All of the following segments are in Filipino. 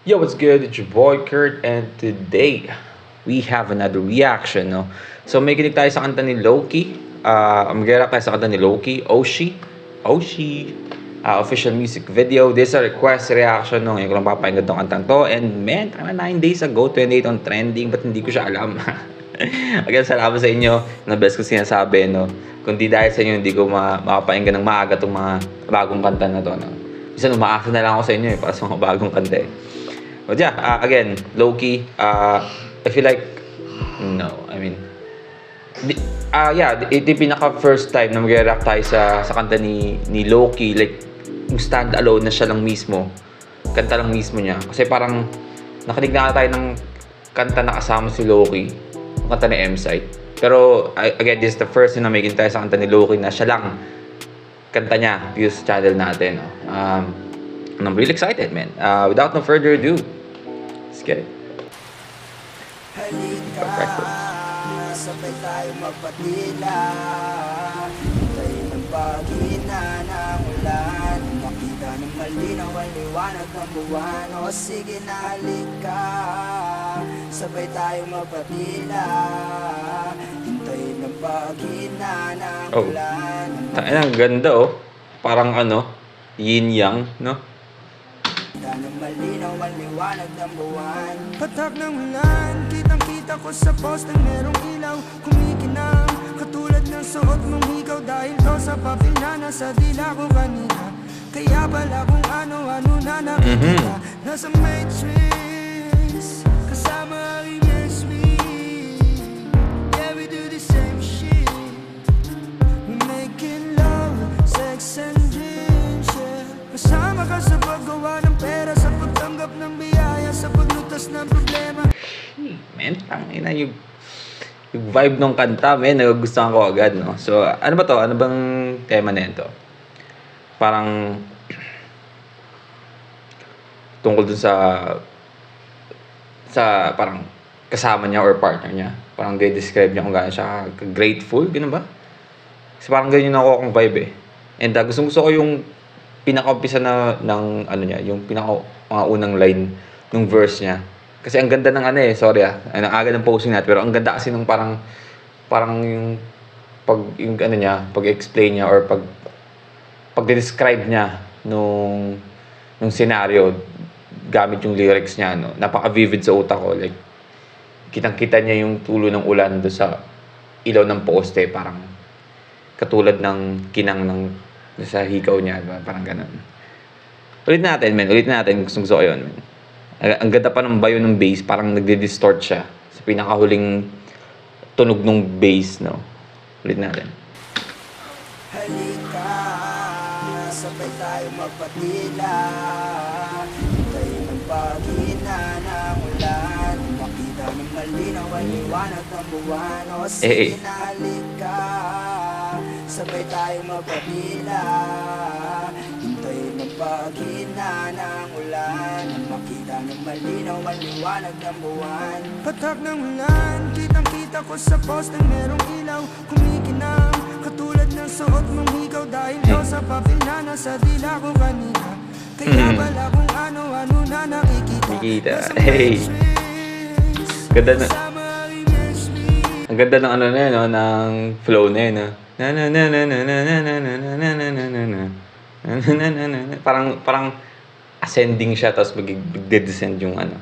Yo, what's good? It's your boy Kurt, and today we have another reaction, no? So may kinig tayo sa kanta ni Loki. Mag-react tayo sa kanta ni Loki, Oshi. Official music video. This is a request reaction, no? Ngayon ko lang papakinggan tong kantang to. And man, 9 days ago, 28 on trending, but hindi ko siya alam. Again, salamat sa inyo. Na best ko sinasabi, no? Kung di dahil sa inyo, hindi ko makapakinggan ng maaga tong mga bagong kanta na to, no? Minsan umaasa na lang ako sa inyo, para sa mga bagong kanta, eh. But yeah, again, Loki, I feel like, no, I mean, yeah, ito yung pinaka first time na mag-react tayo sa kanta ni Loki, like, yung stand alone na siya lang mismo, kanta lang mismo niya. Kasi parang, nakinig na tayo ng kanta na kasama si Loki, yung kanta ni M-Site. Pero, again, this is the first time na making tayo sa kanta ni Loki na siya lang kanta niya dito sa channel natin, no? And I'm really excited, man. Without no further ado, let's get it. Halika, sabay tayo magpatila. Tayo ng pagina ng ulan. Makita ng malinaw ang liwanag ng buwan. O sige na halika, sabay tayo magpatila. Hintayin ng pagina ng ulan. Tain, ang ganda, oh. Parang ano, yin-yang, no? Ng malinaw ang liwanag ng buwan. Patak ng ulan, kitang-kita ko sa poste merong ilaw kumikinang, katulad ng suot mong ikaw. Dahil to sa papel na nasa dila ko kanina. Kaya pala kung ano-ano na nakikita. Nasa Matrix, kasama ang immense me. Yeah, we do the same shit. We making love, sex and dreams, yeah. Kasama ka sa paggawa ng pera, sa pagtanggap ng biyaya, sa paglutas ng problema. Man, tangina yung vibe ng kanta, man, nagugustuhan ko agad, no? So, ano ba to? Ano bang tema na ito? Parang tungkol dun sa parang kasama niya or partner niya. Parang describe niya kung gaano siya grateful, gano'n ba? Kasi parang ganyan ako akong vibe, eh. And gusto ko yung pinaka-umpisa ng ano niya, yung mga unang line ng verse niya. Kasi ang ganda ng ano, eh, sorry, ang aga ng posting natin, pero ang ganda kasi nung parang yung ano niya, pag-explain niya or pag-describe niya nung scenario gamit yung lyrics niya, no. Napaka-vivid sa utak ko, like kitang-kita niya yung tulo ng ulan do sa ilaw ng poste, parang katulad ng kinang ng sa hikaw niya, diba? Parang ganun. Ulit natin, gusto ko yun, man. Ang ganda pa ng bayo ng bass, parang nagdi-distort siya sa pinakahuling tunog ng bass, no? Ulit natin. Halika, sabay tayo magpatila. Tayo ng pagina ng ulan. Makita ng malinaw ang liwanag ng buwan. O sige na halika, sabay tayo magpatila. Hintayin ng pagina ng ulan. Makita ng malinaw ang liwanag ng buwan. Patak ng ulan, kitang-kita ko sa poste merong ilaw kumikinang, katulad ng suot mong ikaw. Dahil to sa papel na nasa dila ko kanina. Kaya pala kung ano-ano na nakikita. Hey, ganda na. Ang ganda ng ano na yun, no? Ng flow na yun, no? Parang ascending siya, tapos magde-descend yung ano,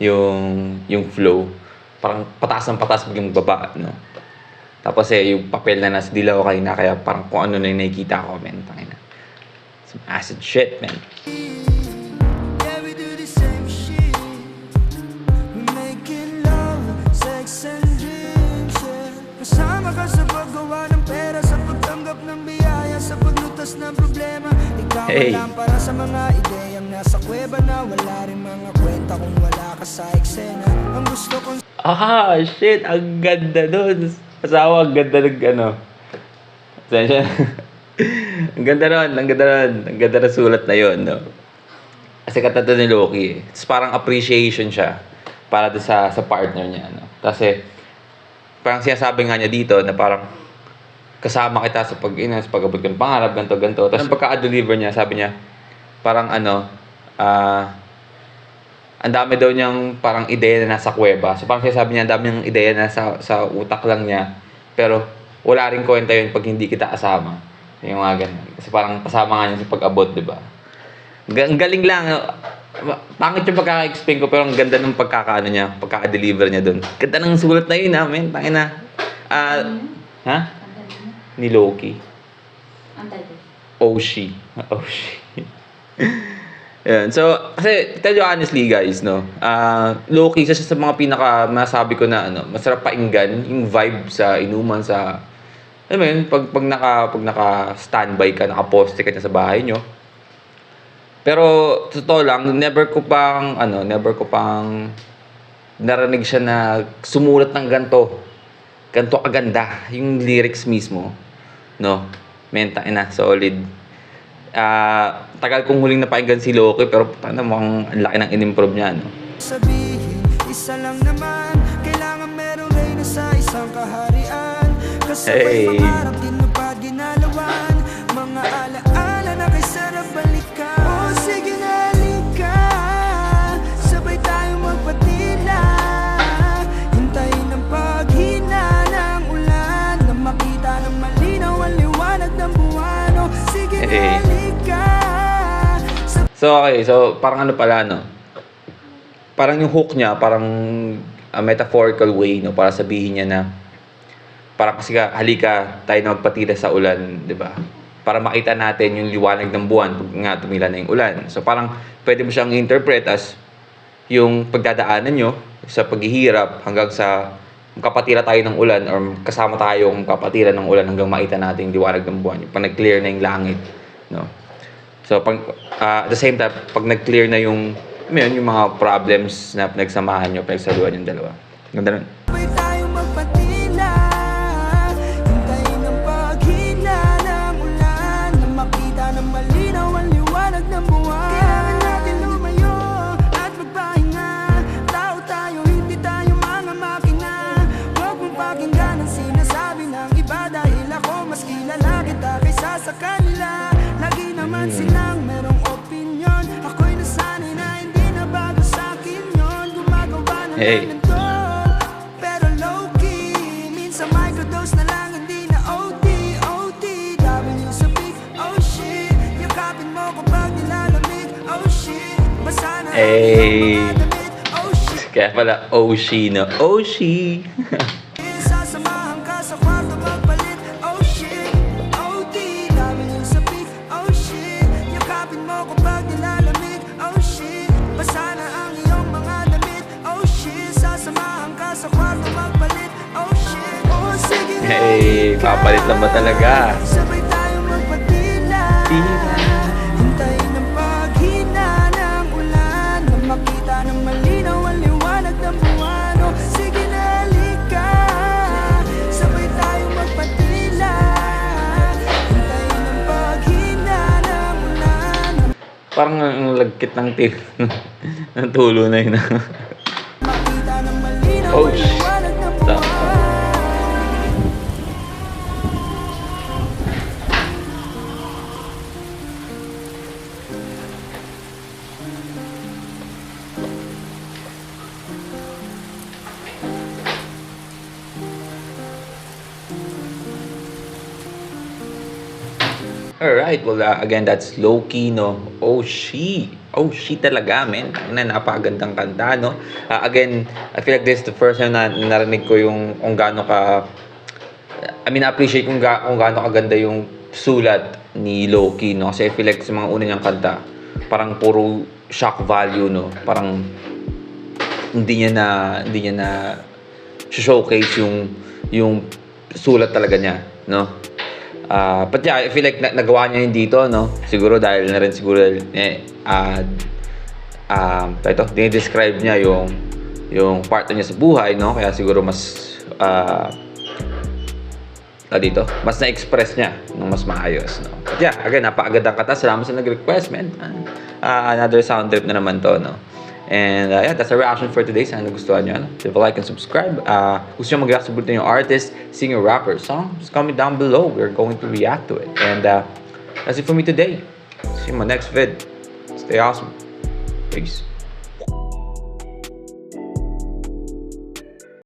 yung flow. Parang pataas ng pataas, biglang baba, no? Tapos yung papel na nasa dila ko kanina, kaya parang kung ano na yung nakikita ko, man, tangina. Some acid shit, man. Yeah, we do the same shit. We making love, sex and dreams, yeah. Kasama ka sa paggawa ng pera, sa pagtanggap ng biyaya, sa paglutas ng problema. Ikaw lang para sa mga ideyang nasa kuweba na wala rin mga kwenta kung wala ka sa eksena. Ang gusto kong Shit, ang ganda nun. Asawa, ang ganda ng ano. Sensya. Ang ganda ng sulat na yun, no? Kasi kanta ni Loki, eh. It's parang appreciation siya para sa partner niya, no? Kasi parang sinasabi nga niya dito na parang kasama kita sa pag-abot ko ng pangarap, ganito. Tapos pagka-deliver niya, sabi niya, parang ano, ang dami daw niyang parang ideya na nasa kuweba. So parang sinasabi niya, ang dami niyang ideya na sa utak lang niya. Pero wala rin kwenta yun pag hindi kita kasama. Yung mga ganun. Kasi parang kasama nga niya sa pag-abot, di ba? Ang galing lang. Pangit yung pagkaka-explain ko, pero ang ganda ng pagkakaano niya, pagkaka-deliver niya doon. Ganda ng sulat na yun, men. Tangin na. Ha? Ni Loki. Ang title. Oshi. Oshi. Yan. So, kasi, tell you honestly, guys, no, Loki, isa siya sa mga masabi ko na, masarap pakinggan, yung vibe sa inuman, alam mo yun, pag naka-standby ka, naka-poste ka sa bahay nyo. Pero, totoo lang, never ko pang narinig siya na sumulat ng ganto kaganda, yung lyrics mismo, no, menta, solid. Tagal kong huling napakinggan si Loki, pero mukhang ang laki ng in-improve niya, no? Sabihin, isa lang naman, kailangan merong reyna sa isang kaharian. Kasabay pangarap, tinupad, ginalawan, mga alaala na kay sarap balikan. O sige na, halika, sabay tayo magpatila, hintayin ang paghina ng ulan, na makita ng malinaw ang liwanag ng buwan. O sige na, halika. So, okay. So, parang pala, no? Parang yung hook niya, parang a metaphorical way, no? Para sabihin niya na, parang kasi halika, tayo na magpatila sa ulan, di ba? Para makita natin yung liwanag ng buwan pag nga tumila na yung ulan. So, parang pwede mo siyang interpret as yung pagdadaanan nyo sa paghihirap hanggang sa kapatila tayo ng ulan or kasama tayong kapatila ng ulan hanggang makita natin yung liwanag ng buwan. Yung pag nag-clear na yung langit, no? So, at the same time, pag nag-clear na yung mga problems na pinagsamahan nyo, pinagsaluhan yung dalawa. Ganda nun. Sabay tayong magpatila, hintayin ang paghina ng ulan, na makita ng malinaw ang liwanag ng buwan. Kailangan natin lumayo at magpahinga, tao tayo, hindi tayo mga makina. Huwag mong pakinggan ang sinasabi ng iba, dahil ako mas kilala kita kaysa sa kanila. Lagi naman silang merong opinion, ako'y nasanay na hindi na bago sa'kin yun. Gumagawa ng ganito, pero low-key, minsan microdose na lang, hindi na OT, W sa peak, oh shit, yakapin mo kapag nilalamig, oh shit, basa na ang iyong mga damit, oh shit. Kaya pala, Oshi, no? Oshi! Sasamahan ka sa kwarto magpalit, oh shit, OT, W sa peak, oh shit, yakapin mo kapag nilalamig, oh shit, basa na ang iyong mga damit, oh shit, sasamahan ka sa kwarto magpalit, oh shit, oh sige na, Hey, papalit lang ba talaga? sabay tayong magpatila, hintayin ang paghina ng ulan, na makita ng malinaw ang liwanag ng buwan. O sige na, halika, sabay tayong magpatila, hintayin ang paghina ng ulan, Parang ang lagkit ng ng tulo na yun. na makita ng malinaw Oh, ang liwanag ng buwan. Alright, well, again, that's Loki, no? Oshi. Oshi talaga, man. Napakagandang kanta, no? Again, I feel like this is the first time na narinig ko yung kung gaano ka... na-appreciate kung gaano kaganda yung sulat ni Loki, no? Kasi I feel like sa mga una niyang kanta, parang puro shock value, no? Parang hindi niya na showcase yung sulat talaga niya, no? But yeah, I feel like nagawa niya yun dito, no? Siguro dahil na rin dinidescribe niya yung part niya sa buhay, no? Kaya siguro mas mas na-express niya ng mas maayos, no? But yeah, again, napakagandang kanta. Salamat sa nag-request, man. Another sound trip na naman to, no? And yeah, that's a reaction for today. Sana nagustuhan nyo, no? Leave a like and subscribe. Gusto nyo mag-react sa bulletin yung artist, singer, rapper, song, just comment down below. We're going to react to it. And that's it for me today. See you in my next vid. Stay awesome. Peace.